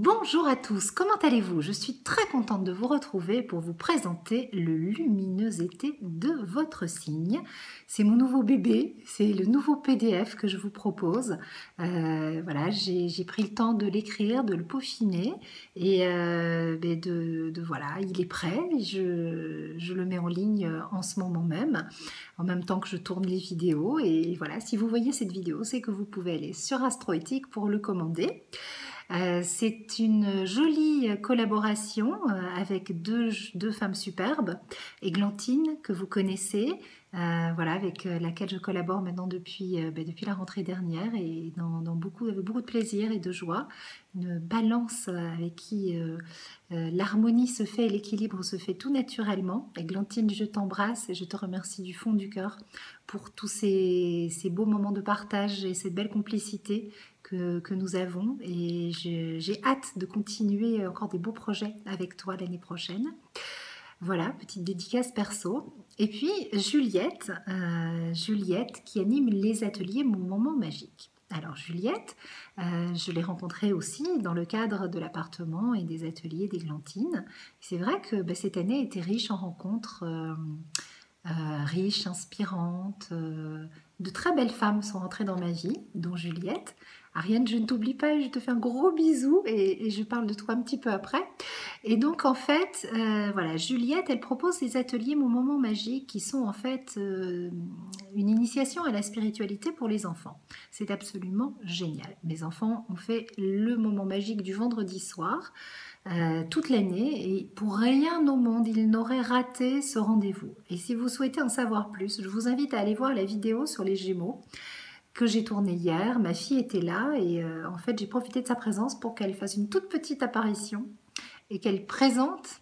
Bonjour à tous, comment allez-vous? Je suis très contente de vous retrouver pour vous présenter le lumineux été de votre signe. C'est mon nouveau bébé, c'est le nouveau PDF que je vous propose. Voilà, j'ai pris le temps de l'écrire, de le peaufiner et voilà, il est prêt. Je le mets en ligne en ce moment même, en même temps que je tourne les vidéos. Et voilà, si vous voyez cette vidéo, c'est que vous pouvez aller sur Astroéthique pour le commander. C'est une jolie collaboration avec deux femmes superbes, Églantine que vous connaissez, voilà, avec laquelle je collabore maintenant depuis la rentrée dernière et avec beaucoup de plaisir et de joie. Une balance avec qui l'harmonie se fait et l'équilibre se fait tout naturellement. Églantine, je t'embrasse et je te remercie du fond du cœur pour tous ces beaux moments de partage et cette belle complicité que nous avons, et j'ai hâte de continuer encore des beaux projets avec toi l'année prochaine. Voilà, petite dédicace perso. Et puis Juliette, Juliette qui anime les ateliers Mon Moment Magique. Alors Juliette, je l'ai rencontrée aussi dans le cadre de l'appartement et des ateliers d'Églantine. C'est vrai que cette année était riche en rencontres, riches, inspirantes. De très belles femmes sont entrées dans ma vie, dont Juliette. Ariane, je ne t'oublie pas et je te fais un gros bisou et je parle de toi un petit peu après. Et donc en fait, voilà, Juliette, elle propose des ateliers Mon Moment Magique qui sont en fait une initiation à la spiritualité pour les enfants. C'est absolument génial. Mes enfants ont fait le moment magique du vendredi soir toute l'année et pour rien au monde, ils n'auraient raté ce rendez-vous. Et si vous souhaitez en savoir plus, je vous invite à aller voir la vidéo sur les Gémeaux que j'ai tourné hier. Ma fille était là et en fait j'ai profité de sa présence pour qu'elle fasse une toute petite apparition et qu'elle présente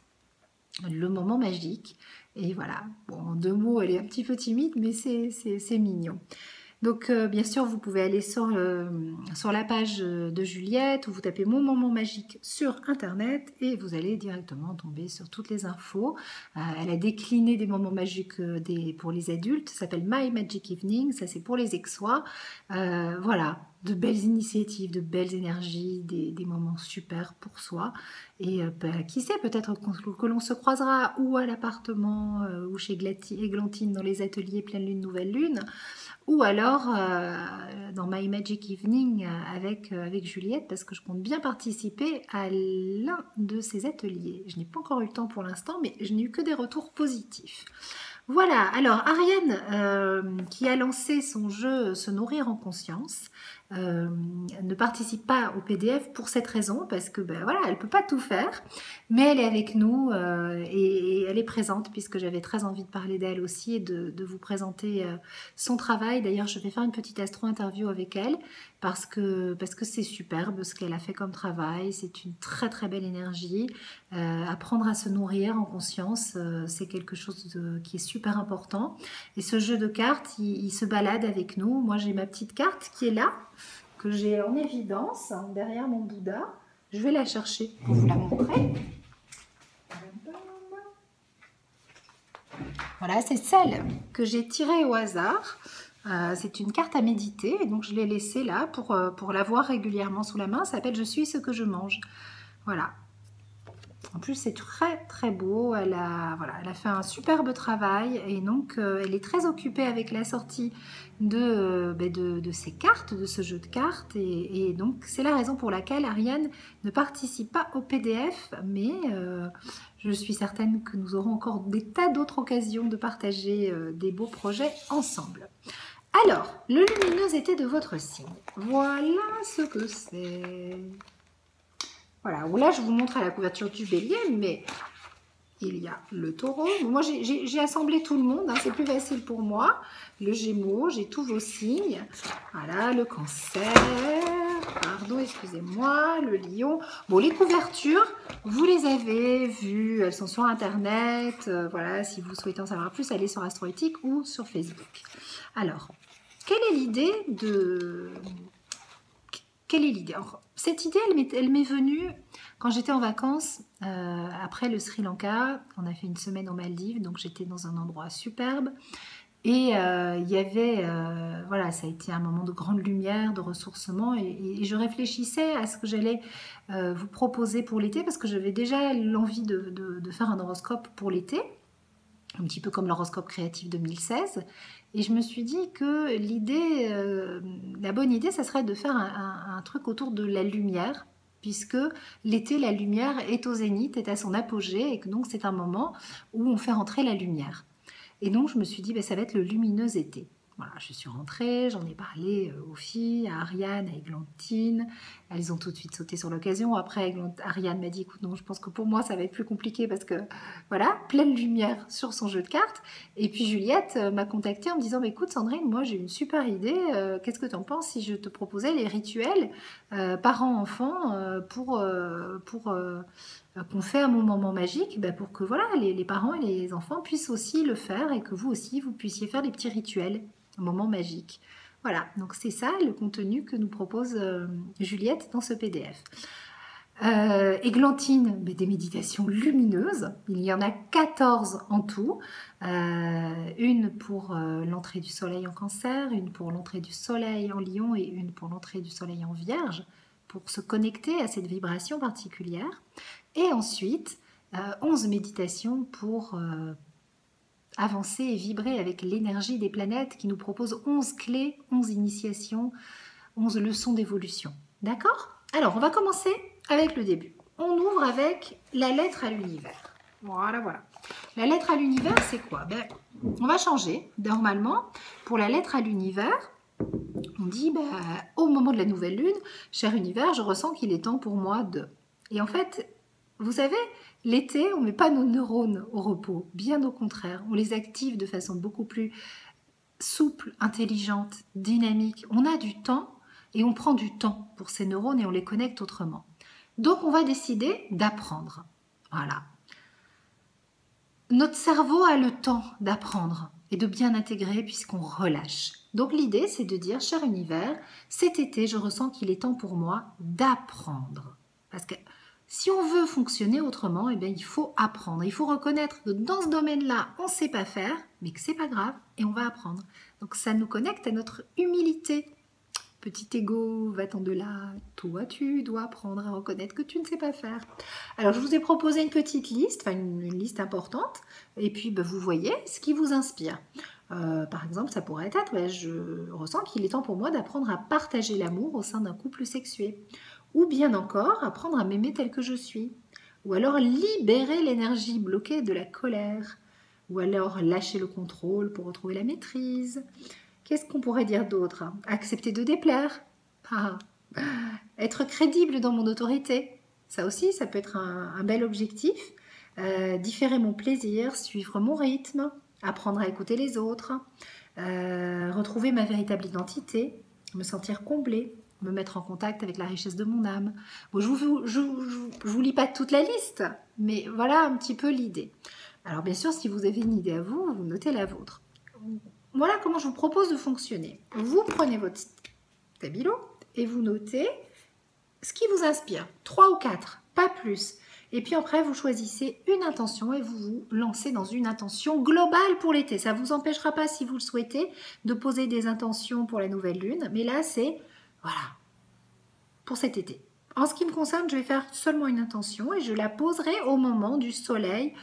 le moment magique. Et voilà, bon, en 2 mots, elle est un petit peu timide, mais c'est mignon. Donc bien sûr, vous pouvez aller sur la page de Juliette où vous tapez Mon Moment Magique sur Internet et vous allez directement tomber sur toutes les infos. Elle a décliné des moments magiques pour les adultes, ça s'appelle My Magic Evening, ça c'est pour les Aixois. Voilà, de belles initiatives, de belles énergies, des moments super pour soi. Et qui sait, peut-être que l'on se croisera ou à l'appartement ou chez Églantine dans les ateliers Pleine Lune, Nouvelle Lune, ou alors dans My Magic Evening avec Juliette, parce que je compte bien participer à l'un de ces ateliers. Je n'ai pas encore eu le temps pour l'instant, mais je n'ai eu que des retours positifs. Voilà, alors Ariane, qui a lancé son jeu Se Nourrir en Conscience, ne participe pas au PDF pour cette raison, parce que voilà, elle ne peut pas tout faire, mais elle est avec nous et elle est présente, puisque j'avais très envie de parler d'elle aussi et de vous présenter son travail. D'ailleurs, je vais faire une petite astro-interview avec elle, parce que c'est superbe ce qu'elle a fait comme travail. C'est une très très belle énergie. Apprendre à se nourrir en conscience, c'est quelque chose qui est super important. Et ce jeu de cartes, il se balade avec nous. Moi, j'ai ma petite carte qui est là, que j'ai en évidence derrière mon Bouddha. Je vais la chercher pour vous la montrer. Voilà, c'est celle que j'ai tirée au hasard. C'est une carte à méditer, et donc je l'ai laissée là pour la voir régulièrement sous la main. Ça s'appelle Je suis ce que je mange. Voilà. En plus, c'est très très beau. Elle a fait un superbe travail et donc elle est très occupée avec la sortie de ces cartes, de ce jeu de cartes. Et donc, c'est la raison pour laquelle Ariane ne participe pas au PDF, mais je suis certaine que nous aurons encore des tas d'autres occasions de partager des beaux projets ensemble. Alors, le lumineux été de votre signe. Voilà ce que c'est. Voilà, là je vous montre à la couverture du bélier, mais il y a le taureau. Moi j'ai assemblé tout le monde, hein, c'est plus facile pour moi. Le gémeaux, j'ai tous vos signes. Voilà, le cancer, pardon, excusez-moi, le lion. Bon, les couvertures, vous les avez vues, elles sont sur internet. Voilà, si vous souhaitez en savoir plus, allez sur Astroéthique ou sur Facebook. Alors, quelle est l'idée de... Quelle est l'idée? Cette idée, elle m'est venue quand j'étais en vacances après le Sri Lanka. On a fait une semaine aux Maldives, donc j'étais dans un endroit superbe. Et il y avait, voilà, ça a été un moment de grande lumière, de ressourcement, et je réfléchissais à ce que j'allais vous proposer pour l'été, parce que j'avais déjà l'envie de faire un horoscope pour l'été, un petit peu comme l'horoscope créatif 2016. Et je me suis dit que l'idée, la bonne idée, ça serait de faire un truc autour de la lumière, puisque l'été, la lumière est au zénith, est à son apogée, et que donc c'est un moment où on fait rentrer la lumière. Et donc je me suis dit, ben, ça va être le lumineux été. Voilà, je suis rentrée, j'en ai parlé aux filles, à Ariane, à Églantine. Elles ont tout de suite sauté sur l'occasion. Après, Ariane m'a dit, écoute, non, je pense que pour moi, ça va être plus compliqué parce que, voilà, pleine lumière sur son jeu de cartes. Et puis Juliette m'a contactée en me disant, bah, écoute Sandrine, moi j'ai une super idée. Qu'est-ce que tu en penses si je te proposais les rituels parents-enfants qu'on fait à mon moment magique, ben pour que voilà, les parents et les enfants puissent aussi le faire et que vous aussi, vous puissiez faire des petits rituels, un moment magique. Voilà, donc c'est ça le contenu que nous propose Juliette dans ce PDF. Églantine, ben des méditations lumineuses. Il y en a 14 en tout. Une pour l'entrée du soleil en cancer, une pour l'entrée du soleil en lion et une pour l'entrée du soleil en vierge, pour se connecter à cette vibration particulière. Et ensuite, 11 méditations pour avancer et vibrer avec l'énergie des planètes qui nous proposent 11 clés, 11 initiations, 11 leçons d'évolution. D'accord? Alors, on va commencer avec le début. On ouvre avec la lettre à l'univers. Voilà, voilà. La lettre à l'univers, c'est quoi? Ben, on va changer. Normalement, pour la lettre à l'univers, on dit, ben, au moment de la nouvelle lune, cher univers, je ressens qu'il est temps pour moi de... Et en fait, vous savez, l'été, on ne met pas nos neurones au repos. Bien au contraire, on les active de façon beaucoup plus souple, intelligente, dynamique. On a du temps et on prend du temps pour ces neurones et on les connecte autrement. Donc, on va décider d'apprendre. Voilà. Notre cerveau a le temps d'apprendre et de bien intégrer puisqu'on relâche. Donc, l'idée, c'est de dire, cher univers, cet été, je ressens qu'il est temps pour moi d'apprendre. Parce que si on veut fonctionner autrement, eh bien, il faut apprendre. Il faut reconnaître que dans ce domaine-là, on ne sait pas faire, mais que c'est pas grave et on va apprendre. Donc, ça nous connecte à notre humilité. Petit ego, va-t'en de là, toi tu dois apprendre à reconnaître que tu ne sais pas faire. Alors je vous ai proposé une petite liste, enfin une liste importante, et puis ben, vous voyez ce qui vous inspire. Par exemple, ça pourrait être, ben, je ressens qu'il est temps pour moi d'apprendre à partager l'amour au sein d'un couple sexué. Ou bien encore, apprendre à m'aimer tel que je suis. Ou alors libérer l'énergie bloquée de la colère. Ou alors lâcher le contrôle pour retrouver la maîtrise. Qu'est-ce qu'on pourrait dire d'autre? Accepter de déplaire. Être crédible dans mon autorité. Ça aussi, ça peut être un bel objectif. Différer mon plaisir, suivre mon rythme, apprendre à écouter les autres, retrouver ma véritable identité, me sentir comblée, me mettre en contact avec la richesse de mon âme. Bon, je vous lis pas toute la liste, mais voilà un petit peu l'idée. Alors bien sûr, si vous avez une idée à vous, vous notez la vôtre. Voilà comment je vous propose de fonctionner. Vous prenez votre stabilo et vous notez ce qui vous inspire. 3 ou 4, pas plus. Et puis après, vous choisissez une intention et vous vous lancez dans une intention globale pour l'été. Ça ne vous empêchera pas, si vous le souhaitez, de poser des intentions pour la nouvelle lune. Mais là, c'est, voilà, pour cet été. En ce qui me concerne, je vais faire seulement une intention et je la poserai au moment du soleil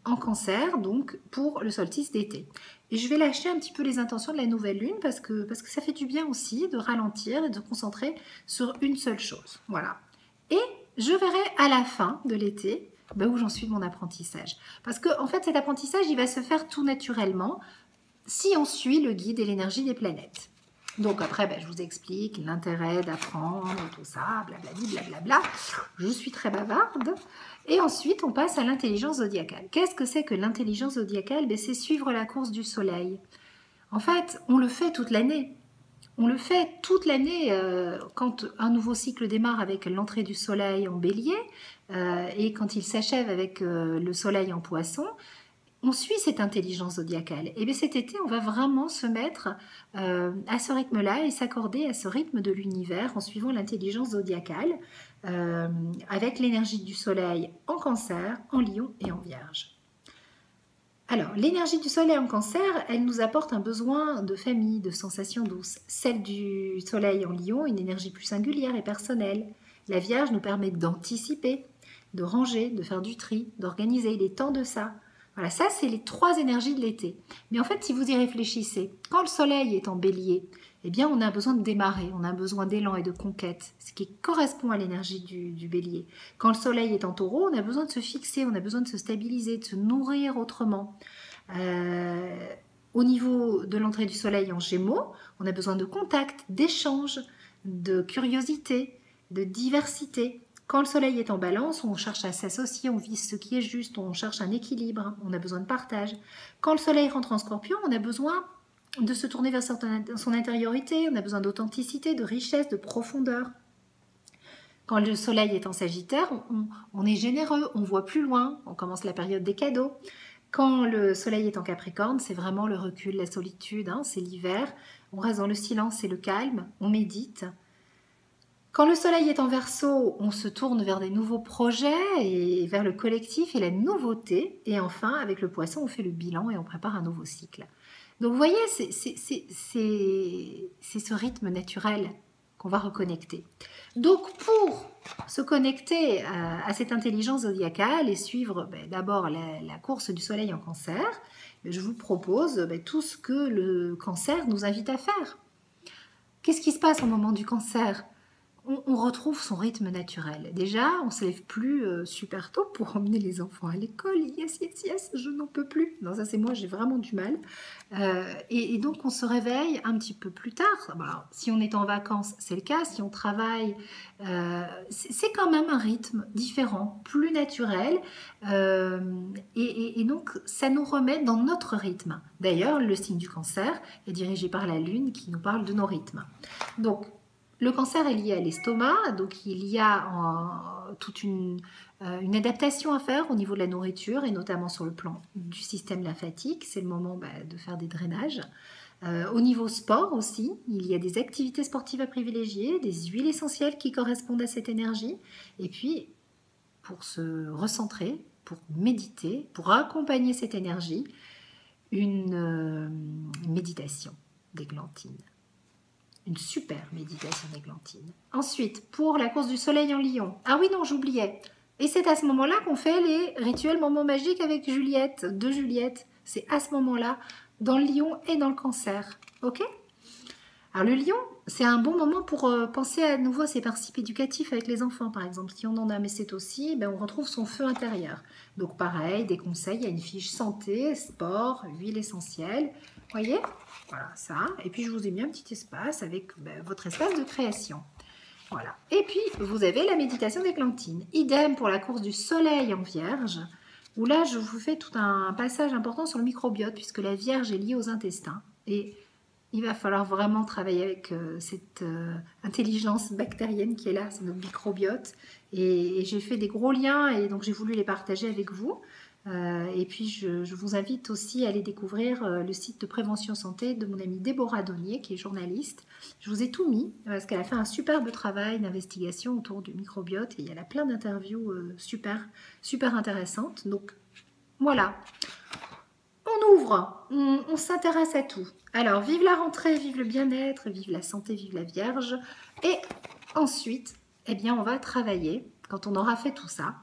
en cancer, donc pour le solstice d'été. Et je vais lâcher un petit peu les intentions de la nouvelle lune parce que ça fait du bien aussi de ralentir et de se concentrer sur une seule chose. Voilà. Et je verrai à la fin de l'été où j'en suis de mon apprentissage. Parce que en fait, cet apprentissage, il va se faire tout naturellement si on suit le guide et l'énergie des planètes. Donc après, je vous explique l'intérêt d'apprendre, tout ça, blablabla, blablabla. Je suis très bavarde. Et ensuite, on passe à l'intelligence zodiacale. Qu'est-ce que c'est que l'intelligence zodiacale? C'est suivre la course du soleil. En fait, on le fait toute l'année. On le fait toute l'année quand un nouveau cycle démarre avec l'entrée du soleil en bélier et quand il s'achève avec le soleil en poisson. On suit cette intelligence zodiacale. Et bien cet été, on va vraiment se mettre à ce rythme-là et s'accorder à ce rythme de l'univers en suivant l'intelligence zodiacale avec l'énergie du soleil en cancer, en lion et en vierge. Alors, l'énergie du soleil en cancer, elle nous apporte un besoin de famille, de sensations douces. Celle du soleil en lion, une énergie plus singulière et personnelle. La Vierge nous permet d'anticiper, de ranger, de faire du tri, d'organiser. Il est temps de ça. Voilà, ça c'est les 3 énergies de l'été. Mais en fait, si vous y réfléchissez, quand le soleil est en bélier, eh bien on a besoin de démarrer, on a besoin d'élan et de conquête, ce qui correspond à l'énergie du bélier. Quand le soleil est en taureau, on a besoin de se fixer, on a besoin de se stabiliser, de se nourrir autrement. Au niveau de l'entrée du soleil en gémeaux, on a besoin de contact, d'échange, de curiosité, de diversité. Quand le soleil est en balance, on cherche à s'associer, on vise ce qui est juste, on cherche un équilibre, on a besoin de partage. Quand le soleil rentre en scorpion, on a besoin de se tourner vers son intériorité, on a besoin d'authenticité, de richesse, de profondeur. Quand le soleil est en sagittaire, on est généreux, on voit plus loin, on commence la période des cadeaux. Quand le soleil est en capricorne, c'est vraiment le recul, la solitude, hein, c'est l'hiver, on reste dans le silence et le calme, on médite. Quand le soleil est en Verseau, on se tourne vers des nouveaux projets et vers le collectif et la nouveauté. Et enfin, avec le poisson, on fait le bilan et on prépare un nouveau cycle. Donc vous voyez, c'est ce rythme naturel qu'on va reconnecter. Donc pour se connecter à cette intelligence zodiacale et suivre d'abord la course du soleil en cancer, je vous propose tout ce que le cancer nous invite à faire. Qu'est-ce qui se passe au moment du cancer ? On retrouve son rythme naturel. Déjà, on ne se lève plus super tôt pour emmener les enfants à l'école. Yes, yes, yes, je n'en peux plus. Non, ça c'est moi, j'ai vraiment du mal. Et donc, on se réveille un petit peu plus tard. Alors, si on est en vacances, c'est le cas. Si on travaille, c'est quand même un rythme différent, plus naturel. Et donc, ça nous remet dans notre rythme. D'ailleurs, le signe du cancer est dirigé par la Lune qui nous parle de nos rythmes. Donc, le cancer est lié à l'estomac, donc il y a toute une adaptation à faire au niveau de la nourriture et notamment sur le plan du système lymphatique. C'est le moment de faire des drainages. Au niveau sport aussi, il y a des activités sportives à privilégier, des huiles essentielles qui correspondent à cette énergie. Et puis, pour se recentrer, pour méditer, pour accompagner cette énergie, une méditation d'églantine. Une super méditation d'églantine. Ensuite, pour la course du soleil en lion. Ah oui, non, j'oubliais. Et c'est à ce moment-là qu'on fait les rituels moments magiques avec Juliette, de Juliette. C'est à ce moment-là, dans le lion et dans le cancer. Ok ? Alors le lion, c'est un bon moment pour penser à nouveau à ses principes éducatifs avec les enfants, par exemple, si on en a, mais c'est aussi, on retrouve son feu intérieur. Donc pareil, des conseils, il y a une fiche santé, sport, huile essentielle. Voyez ? Voilà, ça. Et puis, je vous ai mis un petit espace avec votre espace de création. Voilà. Et puis, vous avez la méditation d'églantine. Idem pour la course du soleil en Vierge, où là, je vous fais tout un passage important sur le microbiote, puisque la Vierge est liée aux intestins. Et il va falloir vraiment travailler avec cette intelligence bactérienne qui est là, c'est notre microbiote. Et j'ai fait des gros liens, et donc j'ai voulu les partager avec vous. Et puis je vous invite aussi à aller découvrir le site de prévention santé de mon amie Déborah Donnier qui est journaliste. Je vous ai tout mis parce qu'elle a fait un superbe travail d'investigation autour du microbiote et il y a plein d'interviews super intéressantes. Donc voilà, on ouvre, on s'intéresse à tout. Alors vive la rentrée, vive le bien-être, vive la santé, vive la Vierge. Et ensuite, on va travailler quand on aura fait tout ça.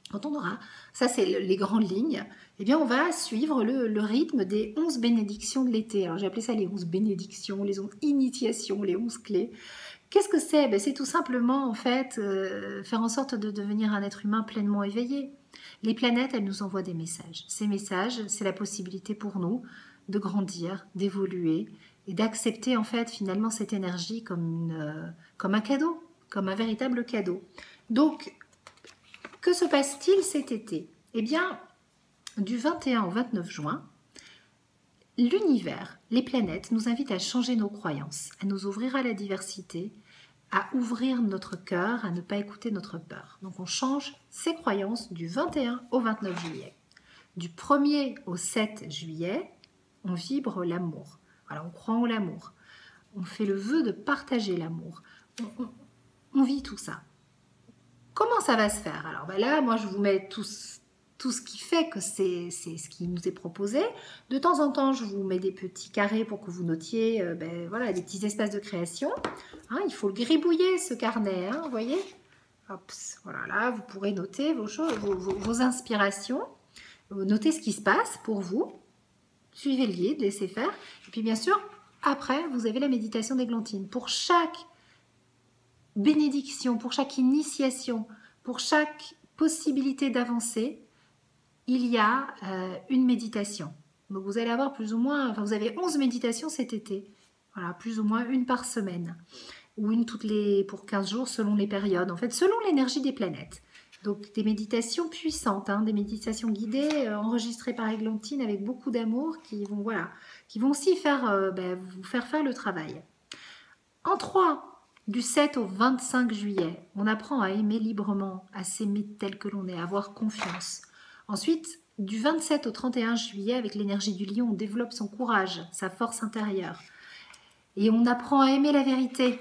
Quand on aura, ça c'est les grandes lignes, on va suivre le rythme des 11 bénédictions de l'été. Alors j'ai appelé ça les 11 bénédictions, les 11 initiations, les 11 clés. Qu'est-ce que c'est ? C'est tout simplement en fait faire en sorte de devenir un être humain pleinement éveillé. Les planètes, elles nous envoient des messages. Ces messages, c'est la possibilité pour nous de grandir, d'évoluer et d'accepter en fait finalement cette énergie comme un cadeau, comme un véritable cadeau. Donc, que se passe-t-il cet été ? Du 21 au 29 juin, l'univers, les planètes nous invitent à changer nos croyances, à nous ouvrir à la diversité, à ouvrir notre cœur, à ne pas écouter notre peur. Donc on change ses croyances du 21 au 29 juillet. Du 1er au 7 juillet, on vibre l'amour. Alors on croit en l'amour. On fait le vœu de partager l'amour. On vit tout ça. Comment ça va se faire ? Alors là, moi je vous mets tout ce qui fait que c'est ce qui nous est proposé. De temps en temps, je vous mets des petits carrés pour que vous notiez voilà, des petits espaces de création. Hein, il faut le gribouiller, ce carnet, hein, vous voyez. Hop, voilà, là, vous pourrez noter vos choses, vos inspirations, noter ce qui se passe pour vous. Suivez le guide, laissez faire. Et puis, bien sûr, après, vous avez la méditation d'églantine. Pour chaque bénédiction, pour chaque initiation, pour chaque possibilité d'avancer, il y a une méditation. Donc vous allez avoir plus ou moins, enfin vous avez 11 méditations cet été. Voilà, plus ou moins une par semaine. Ou une pour 15 jours selon les périodes. En fait, selon l'énergie des planètes. Donc des méditations puissantes, hein, des méditations guidées, enregistrées par Églantine avec beaucoup d'amour qui vont, voilà, qui vont aussi vous faire le travail. En 3, du 7 au 25 juillet, on apprend à aimer librement, à s'aimer tel que l'on est, à avoir confiance. Ensuite, du 27 au 31 juillet, avec l'énergie du lion, on développe son courage, sa force intérieure. Et on apprend à aimer la vérité.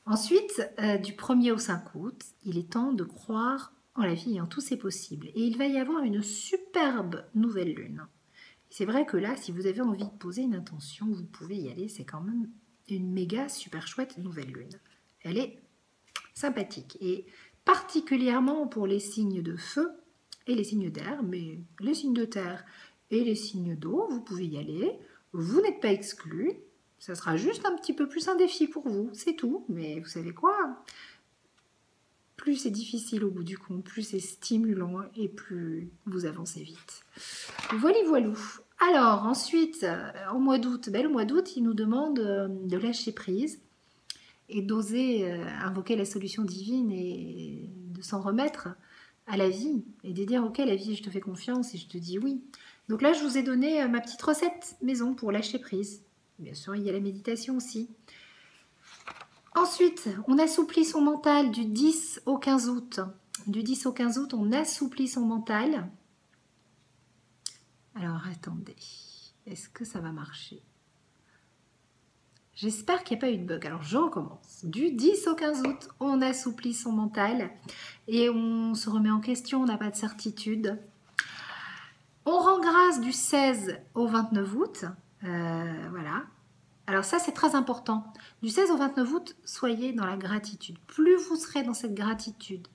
Ensuite, du 1er au 5 août, il est temps de croire en la vie et en tous ses possibles. Et il va y avoir une superbe nouvelle lune. C'est vrai que là, si vous avez envie de poser une intention, vous pouvez y aller. C'est quand même une méga super chouette nouvelle lune. Elle est sympathique. Et particulièrement pour les signes de feu, et les signes d'air, mais les signes de terre et les signes d'eau, vous pouvez y aller. Vous n'êtes pas exclus. Ça sera juste un petit peu plus un défi pour vous, c'est tout. Mais vous savez quoi? Plus c'est difficile au bout du compte, plus c'est stimulant et plus vous avancez vite. Voilà, voilou. Alors ensuite, au mois d'août, le mois d'août, il nous demande de lâcher prise et d'oser invoquer la solution divine et de s'en remettre à la vie et de dire ok, la vie, je te fais confiance et je te dis oui. Donc là, je vous ai donné ma petite recette maison pour lâcher prise. Bien sûr, il y a la méditation aussi. Ensuite, on assouplit son mental du 10 au 15 août. Du 10 au 15 août, on assouplit son mental. Alors, attendez. Est-ce que ça va marcher? J'espère qu'il n'y a pas eu de bug. Alors, je recommence. Du 10 au 15 août, on assouplit son mental et on se remet en question, on n'a pas de certitude. On rend grâce du 16 au 29 août. Voilà. Alors ça, c'est très important. Du 16 au 29 août, soyez dans la gratitude. Plus vous serez dans cette gratitude,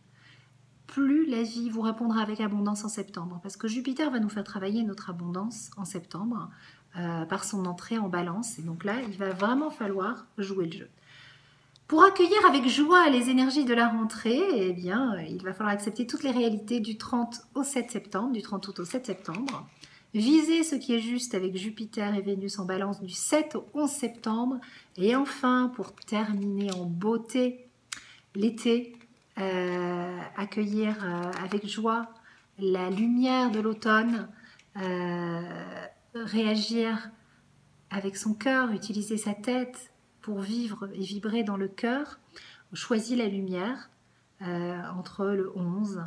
plus la vie vous répondra avec abondance en septembre. Parce que Jupiter va nous faire travailler notre abondance en septembre par son entrée en balance. Et donc là, il va vraiment falloir jouer le jeu. Pour accueillir avec joie les énergies de la rentrée, eh bien, il va falloir accepter toutes les réalités du 30 au 7 septembre, du 30 août au 7 septembre. Viser ce qui est juste avec Jupiter et Vénus en balance du 7 au 11 septembre. Et enfin, pour terminer en beauté, l'été, accueillir avec joie la lumière de l'automne, réagir avec son cœur, utiliser sa tête pour vivre et vibrer dans le cœur. On choisit la lumière entre le 11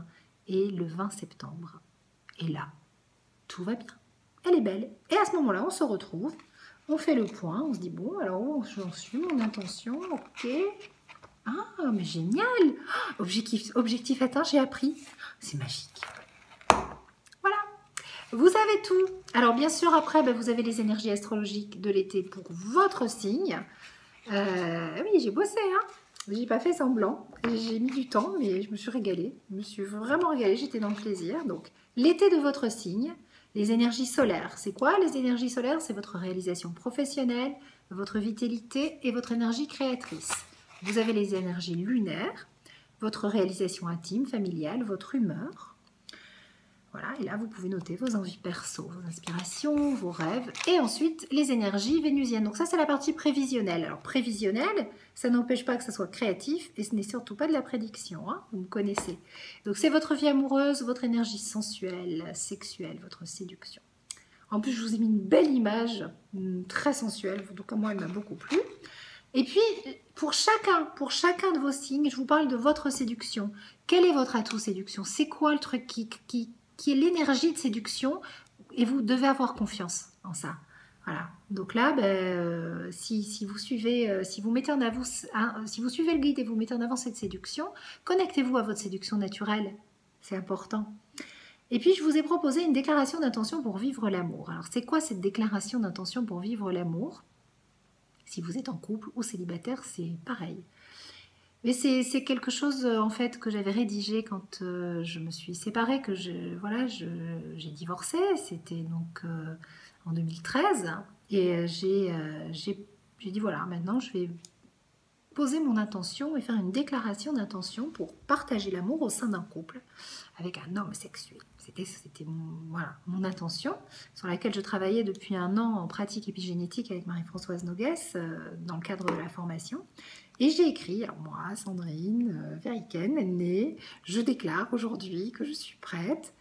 et le 20 septembre. Et là, tout va bien. Elle est belle. Et à ce moment-là, on se retrouve, on fait le point, on se dit, bon, alors où j'en suis, mon intention, ok. Ah, mais génial! Objectif atteint, j'ai appris. C'est magique. Voilà. Vous avez tout. Alors, bien sûr, après, vous avez les énergies astrologiques de l'été pour votre signe. Oui, j'ai bossé, hein. J'ai pas fait semblant. J'ai mis du temps, mais je me suis régalée. Je me suis vraiment régalée. J'étais dans le plaisir. Donc, l'été de votre signe, les énergies solaires. C'est quoi les énergies solaires? C'est votre réalisation professionnelle, votre vitalité et votre énergie créatrice. Vous avez les énergies lunaires, votre réalisation intime, familiale, votre humeur. Voilà, et là, vous pouvez noter vos envies perso, vos inspirations, vos rêves. Et ensuite, les énergies vénusiennes. Donc ça, c'est la partie prévisionnelle. Alors, prévisionnelle, ça n'empêche pas que ça soit créatif et ce n'est surtout pas de la prédiction. Hein, vous me connaissez. Donc, c'est votre vie amoureuse, votre énergie sensuelle, sexuelle, votre séduction. En plus, je vous ai mis une belle image, très sensuelle. Donc, moi, elle m'a beaucoup plu. Et puis, pour chacun de vos signes, je vous parle de votre séduction. Quel est votre atout séduction? C'est quoi le truc qui est l'énergie de séduction? Et vous devez avoir confiance en ça. Voilà. Donc là, si vous suivez, si vous suivez le guide et vous mettez en avant cette séduction, connectez-vous à votre séduction naturelle. C'est important. Et puis, je vous ai proposé une déclaration d'intention pour vivre l'amour. Alors, c'est quoi cette déclaration d'intention pour vivre l'amour? Si vous êtes en couple ou célibataire, c'est pareil. Mais c'est quelque chose en fait que j'avais rédigé quand je me suis séparée, que j'ai divorcé. C'était donc en 2013. Et j'ai dit voilà, maintenant je vais poser mon intention et faire une déclaration d'intention pour partager l'amour au sein d'un couple avec un homme sexué. C'était mon intention sur laquelle je travaillais depuis un an en pratique épigénétique avec Marie-Françoise Nogues dans le cadre de la formation. Et j'ai écrit, alors moi, Sandrine Verriken, née, je déclare aujourd'hui que je suis prête.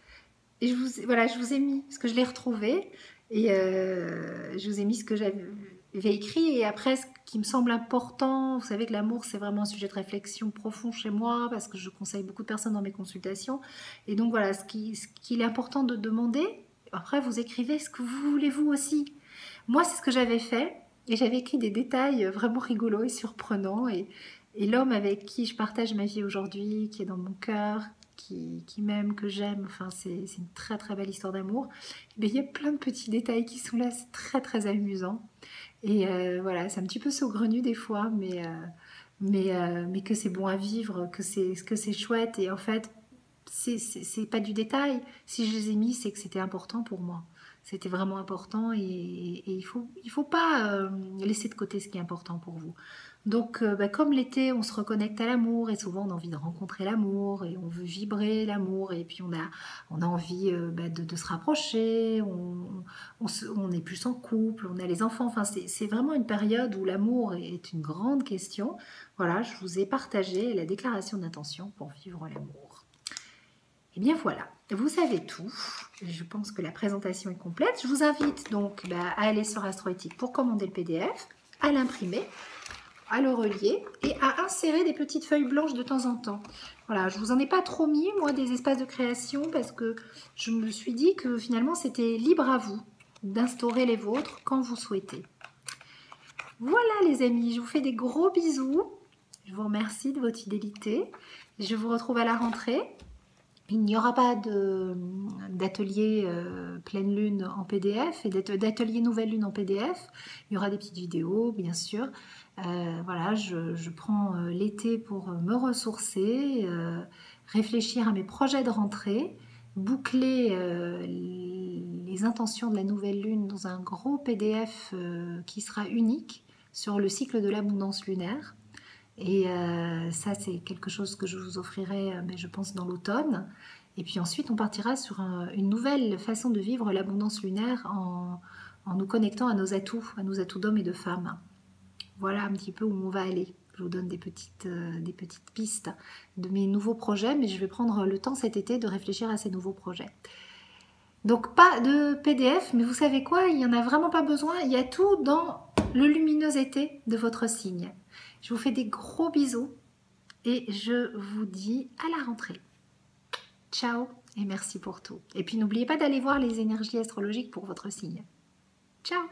Et je vous ai mis ce que je l'ai retrouvé et je vous ai mis ce que j'avais écrit. Et après, ce qui me semble important, vous savez que l'amour, c'est vraiment un sujet de réflexion profond chez moi parce que je conseille beaucoup de personnes dans mes consultations. Et donc voilà, ce qu'il est important de demander. Après, vous écrivez ce que vous voulez vous aussi. Moi, c'est ce que j'avais fait. Et j'avais écrit des détails vraiment rigolos et surprenants. Et l'homme avec qui je partage ma vie aujourd'hui, qui est dans mon cœur, qui m'aime, que j'aime, enfin, c'est une très très belle histoire d'amour. Mais il y a plein de petits détails qui sont là, c'est très très amusant. Et voilà, c'est un petit peu saugrenu des fois, mais que c'est bon à vivre, que c'est chouette. Et en fait, c'est pas du détail. Si je les ai mis, c'est que c'était important pour moi. C'était vraiment important et il faut pas laisser de côté ce qui est important pour vous. Donc, comme l'été, on se reconnecte à l'amour et souvent on a envie de rencontrer l'amour et on veut vibrer l'amour et puis on a envie de se rapprocher, on est plus en couple, on a les enfants. Enfin, c'est vraiment une période où l'amour est une grande question. Voilà, je vous ai partagé la déclaration d'intention pour vivre l'amour. Et bien voilà, vous savez tout. Je pense que la présentation est complète. Je vous invite donc à aller sur Astroéthique pour commander le PDF, à l'imprimer, à le relier et à insérer des petites feuilles blanches de temps en temps. Voilà, je vous en ai pas trop mis, moi, des espaces de création parce que je me suis dit que finalement, c'était libre à vous d'instaurer les vôtres quand vous souhaitez. Voilà les amis, je vous fais des gros bisous. Je vous remercie de votre fidélité. Je vous retrouve à la rentrée. Il n'y aura pas d'atelier pleine lune en PDF et d'atelier nouvelle lune en PDF. Il y aura des petites vidéos, bien sûr. Voilà, je prends l'été pour me ressourcer, réfléchir à mes projets de rentrée, boucler les intentions de la nouvelle lune dans un gros PDF qui sera unique sur le cycle de l'abondance lunaire. Et ça, c'est quelque chose que je vous offrirai, mais je pense, dans l'automne. Et puis ensuite, on partira sur une nouvelle façon de vivre l'abondance lunaire en nous connectant à nos atouts d'hommes et de femmes. Voilà un petit peu où on va aller. Je vous donne des petites pistes de mes nouveaux projets, mais je vais prendre le temps cet été de réfléchir à ces nouveaux projets. Donc pas de PDF, mais vous savez quoi, il n'y en a vraiment pas besoin. Il y a tout dans le lumineux été de votre signe. Je vous fais des gros bisous et je vous dis à la rentrée. Ciao et merci pour tout. Et puis n'oubliez pas d'aller voir les énergies astrologiques pour votre signe. Ciao!